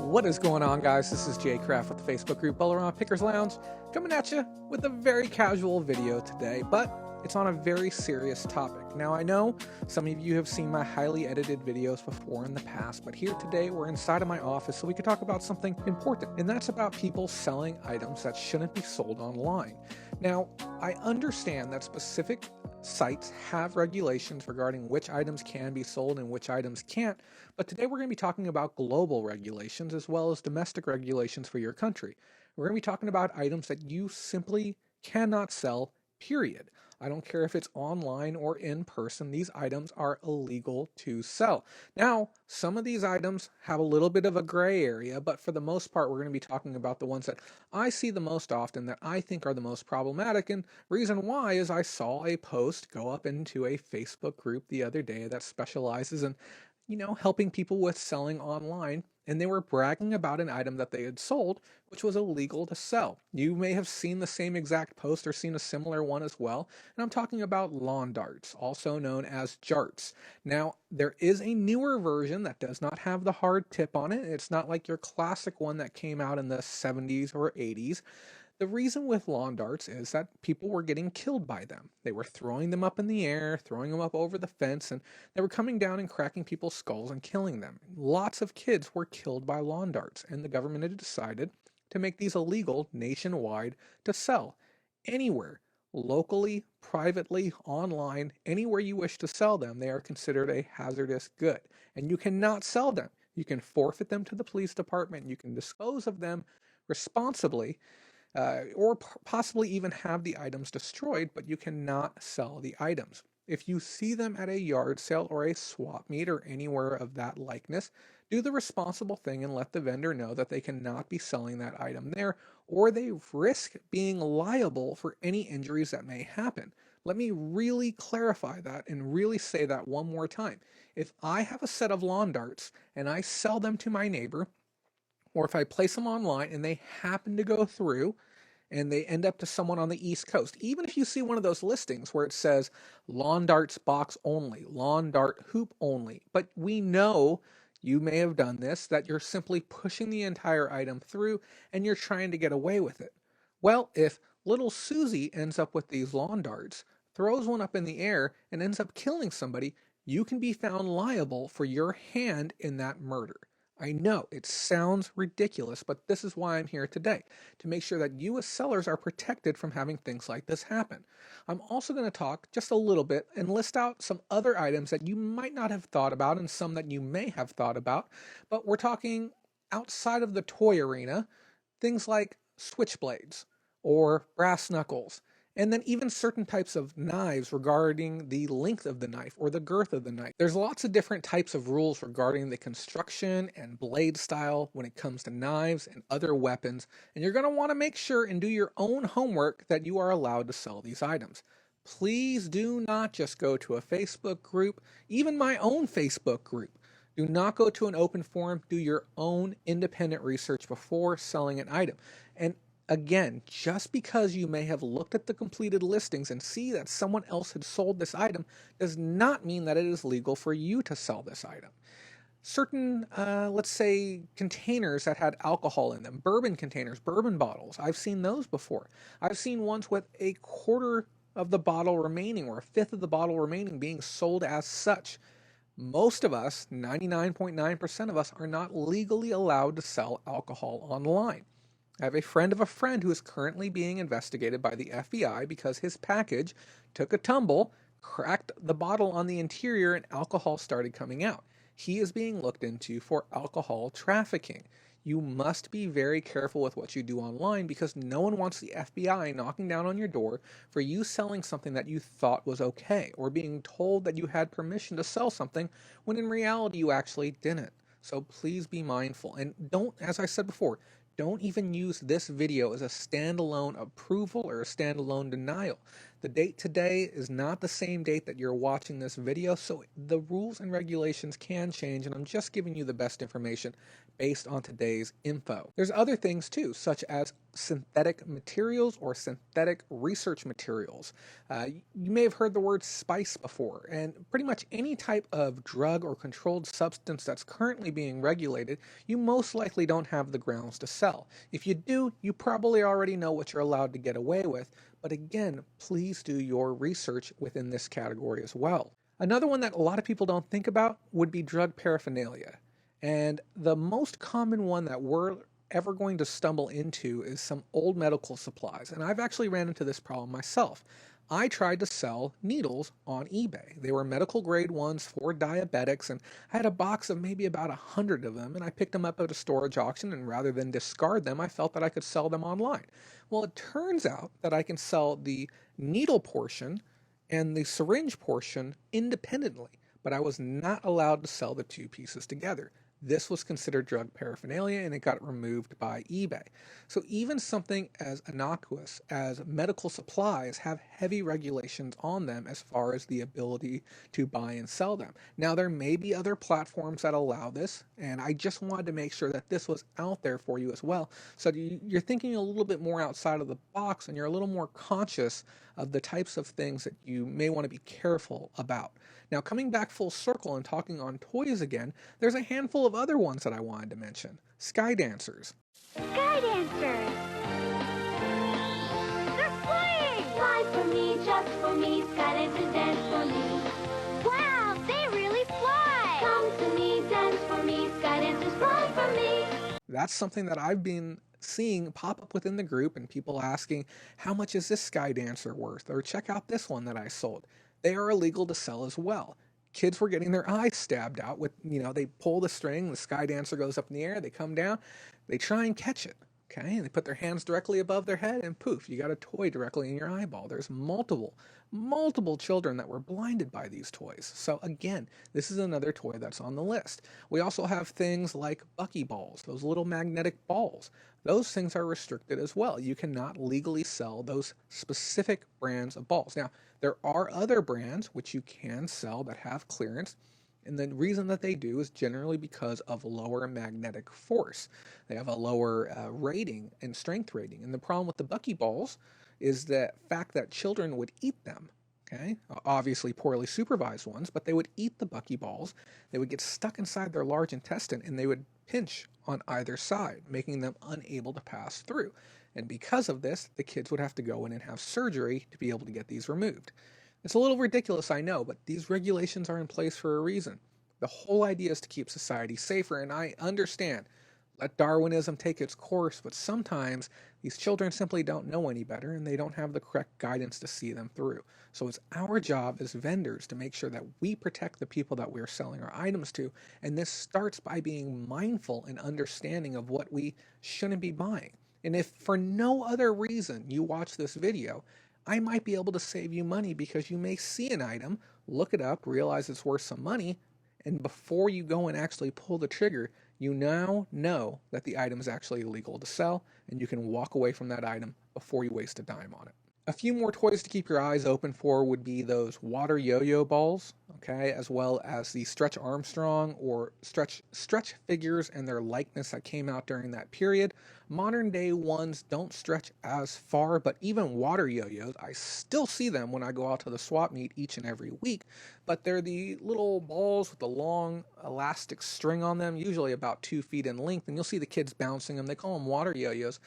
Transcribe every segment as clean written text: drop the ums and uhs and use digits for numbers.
What is going on, guys? This is Jay Craft with the Facebook group Bolorama Pickers Lounge, coming at you with a very casual video today, but it's on a very serious topic. Now, I know some of you have seen my highly edited videos before in the past, but here today we're inside of my office so we can talk about something important, and that's about people selling items that shouldn't be sold online. Now, I understand that specific sites have regulations regarding which items can be sold and which items can't, but today we're going to be talking about global regulations as well as domestic regulations for your country. We're going to be talking about items that you simply cannot sell, period. I don't care if it's online or in person, these items are illegal to sell. Now, some of these items have a little bit of a gray area, but for the most part, we're going to be talking about the ones that I see the most often that I think are the most problematic. And reason why is I saw a post go up into a Facebook group the other day that specializes in helping people with selling online, and they were bragging about an item that they had sold, which was illegal to sell. You may have seen the same exact post or seen a similar one as well, and I'm talking about lawn darts, also known as jarts. Now, there is a newer version that does not have the hard tip on it. It's not like your classic one that came out in the 70s or 80s. The reason with lawn darts is that people were getting killed by them. They were throwing them up in the air, throwing them up over the fence, and they were coming down and cracking people's skulls and killing them. Lots of kids were killed by lawn darts, and the government had decided to make these illegal nationwide to sell anywhere, locally, privately, online, anywhere you wish to sell them. They are considered a hazardous good, and you cannot sell them. You can forfeit them to the police department. You can dispose of them responsibly, or possibly even have the items destroyed, but you cannot sell the items. If you see them at a yard sale or a swap meet or anywhere of that likeness, do the responsible thing and let the vendor know that they cannot be selling that item there, or they risk being liable for any injuries that may happen. Let me really clarify that and really say that one more time. If I have a set of lawn darts and I sell them to my neighbor, or if I place them online and they happen to go through and they end up to someone on the East Coast, even if you see one of those listings where it says lawn darts box only, lawn dart hoop only, but we know you may have done this, that you're simply pushing the entire item through and you're trying to get away with it. Well, if little Susie ends up with these lawn darts, throws one up in the air, and ends up killing somebody, you can be found liable for your hand in that murder. I know it sounds ridiculous, but this is why I'm here today, to make sure that you as sellers are protected from having things like this happen. I'm also going to talk just a little bit and list out some other items that you might not have thought about and some that you may have thought about, but we're talking outside of the toy arena, things like switchblades or brass knuckles, and then even certain types of knives regarding the length of the knife or the girth of the knife. There's lots of different types of rules regarding the construction and blade style when it comes to knives and other weapons, and you're going to want to make sure and do your own homework that you are allowed to sell these items. Please do not just go to a Facebook group, even my own Facebook group. Do not go to an open forum. Do your own independent research before selling an item. And again, just because you may have looked at the completed listings and see that someone else had sold this item does not mean that it is legal for you to sell this item. Certain, let's say, containers that had alcohol in them, bourbon containers, bourbon bottles, I've seen those before. I've seen ones with a quarter of the bottle remaining or a fifth of the bottle remaining being sold as such. Most of us, 99.9% of us, are not legally allowed to sell alcohol online. I have a friend of a friend who is currently being investigated by the FBI because his package took a tumble, cracked the bottle on the interior, and alcohol started coming out. He is being looked into for alcohol trafficking. You must be very careful with what you do online because no one wants the FBI knocking down on your door for you selling something that you thought was okay or being told that you had permission to sell something when in reality you actually didn't. So please be mindful and don't, as I said before, don't even use this video as a standalone approval or a standalone denial. The date today is not the same date that you're watching this video, so the rules and regulations can change, and I'm just giving you the best information based on today's info. There's other things too, such as synthetic materials or synthetic research materials. You may have heard the word spice before, and pretty much any type of drug or controlled substance that's currently being regulated, you most likely don't have the grounds to sell. If you do, you probably already know what you're allowed to get away with, but again, please do your research within this category as well. Another one that a lot of people don't think about would be drug paraphernalia. And the most common one that we're ever going to stumble into is some old medical supplies. And I've actually ran into this problem myself. I tried to sell needles on eBay. They were medical grade ones for diabetics, and I had a box of maybe about 100 of them, and I picked them up at a storage auction, and rather than discard them, I felt that I could sell them online. Well, it turns out that I can sell the needle portion and the syringe portion independently, but I was not allowed to sell the two pieces together. This was considered drug paraphernalia and it got removed by eBay. So even something as innocuous as medical supplies have heavy regulations on them as far as the ability to buy and sell them. Now there may be other platforms that allow this, and I just wanted to make sure that this was out there for you as well. So you're thinking a little bit more outside of the box and you're a little more conscious of the types of things that you may want to be careful about. Now, coming back full circle and talking on toys again, there's a handful of other ones that I wanted to mention. Sky Dancers. Sky Dancers! They're flying! Fly for me, just for me, Sky Dancers dance for me. Wow, they really fly! Come to me, dance for me, Sky Dancers fly for me. That's something that I've been seeing pop up within the group and people asking, how much is this Sky Dancer worth? Or check out this one that I sold. They are illegal to sell as well. Kids were getting their eyes stabbed out with, they pull the string, the Sky Dancer goes up in the air, they come down, they try and catch it. Okay, and they put their hands directly above their head, and poof, you got a toy directly in your eyeball. There's multiple children that were blinded by these toys. So again, this is another toy that's on the list. We also have things like buckyballs, those little magnetic balls. Those things are restricted as well. You cannot legally sell those specific brands of balls. Now, there are other brands which you can sell that have clearance. And the reason that they do is generally because of lower magnetic force. They have a lower rating and strength rating. And the problem with the buckyballs is the fact that children would eat them. Okay, obviously poorly supervised ones, but they would eat the buckyballs. They would get stuck inside their large intestine and they would pinch on either side, making them unable to pass through. And because of this, the kids would have to go in and have surgery to be able to get these removed. It's a little ridiculous, I know, but these regulations are in place for a reason. The whole idea is to keep society safer, and I understand. Let Darwinism take its course, but sometimes these children simply don't know any better and they don't have the correct guidance to see them through. So it's our job as vendors to make sure that we protect the people that we're selling our items to, and this starts by being mindful and understanding of what we shouldn't be buying. And if for no other reason you watch this video, I might be able to save you money because you may see an item, look it up, realize it's worth some money, and before you go and actually pull the trigger, you now know that the item is actually illegal to sell, and you can walk away from that item before you waste a dime on it. A few more toys to keep your eyes open for would be those water yo-yo balls, okay, as well as the Stretch Armstrong or Stretch figures and their likeness that came out during that period. Modern day ones don't stretch as far, but even water yo-yos, I still see them when I go out to the swap meet each and every week, but they're the little balls with the long elastic string on them, usually about 2 feet in length, and you'll see the kids bouncing them. They call them water yo-yos.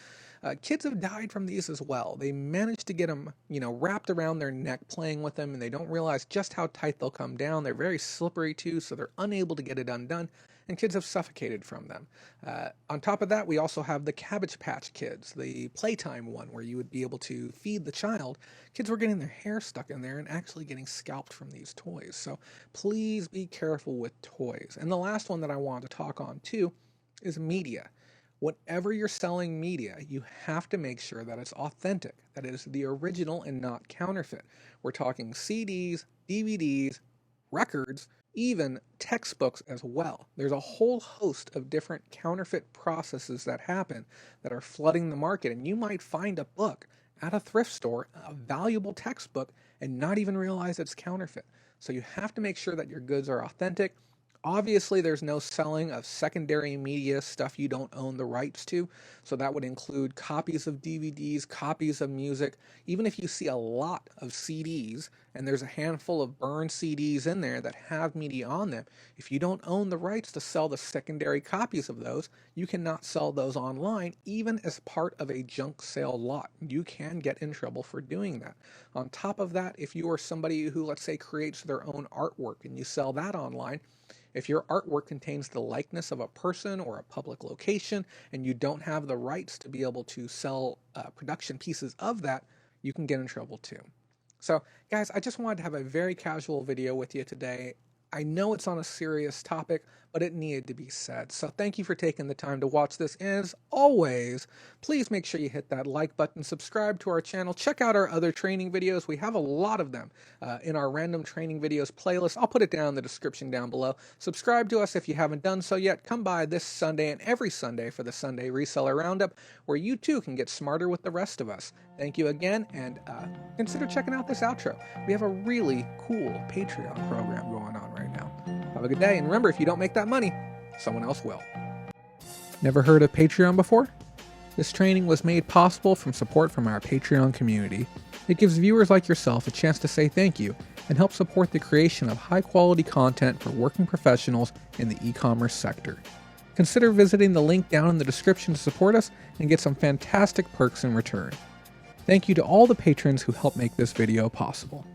Kids have died from these as well. They manage to get them, wrapped around their neck playing with them, and they don't realize just how tight they'll come down. They're very slippery too, so they're unable to get it undone, and kids have suffocated from them. On top of that, we also have the Cabbage Patch Kids, the playtime one where you would be able to feed the child. Kids were getting their hair stuck in there and actually getting scalped from these toys. So please be careful with toys. And the last one that I want to talk on too is media. Whenever you're selling media, you have to make sure that it's authentic, that it is the original and not counterfeit. We're talking CDs, DVDs, records, even textbooks as well. There's a whole host of different counterfeit processes that happen that are flooding the market, and you might find a book at a thrift store a valuable textbook and not even realize it's counterfeit. So you have to make sure that your goods are authentic. Obviously, there's no selling of secondary media, stuff you don't own the rights to. So that would include copies of DVDs, copies of music. Even if you see a lot of CDs and there's a handful of burned CDs in there that have media on them, if you don't own the rights to sell the secondary copies of those, you cannot sell those online, even as part of a junk sale lot. You can get in trouble for doing that. On top of that, if you are somebody who, let's say, creates their own artwork and you sell that online, if your artwork contains the likeness of a person or a public location and you don't have the rights to be able to sell production pieces of that, you can get in trouble too. So guys, I just wanted to have a very casual video with you today. I know it's on a serious topic, but it needed to be said. So thank you for taking the time to watch this. And as always, please make sure you hit that like button, subscribe to our channel, check out our other training videos. We have a lot of them in our random training videos playlist. I'll put it down in the description down below. Subscribe to us if you haven't done so yet. Come by this Sunday and every Sunday for the Sunday Reseller Roundup, where you too can get smarter with the rest of us. Thank you again, and consider checking out this outro. We have a really cool Patreon program going on right now. Have a good day, and remember, if you don't make that money, someone else will. Never heard of Patreon before? This training was made possible from support from our Patreon community. It gives viewers like yourself a chance to say thank you and help support the creation of high-quality content for working professionals in the e-commerce sector. Consider visiting the link down in the description to support us and get some fantastic perks in return. Thank you to all the patrons who helped make this video possible.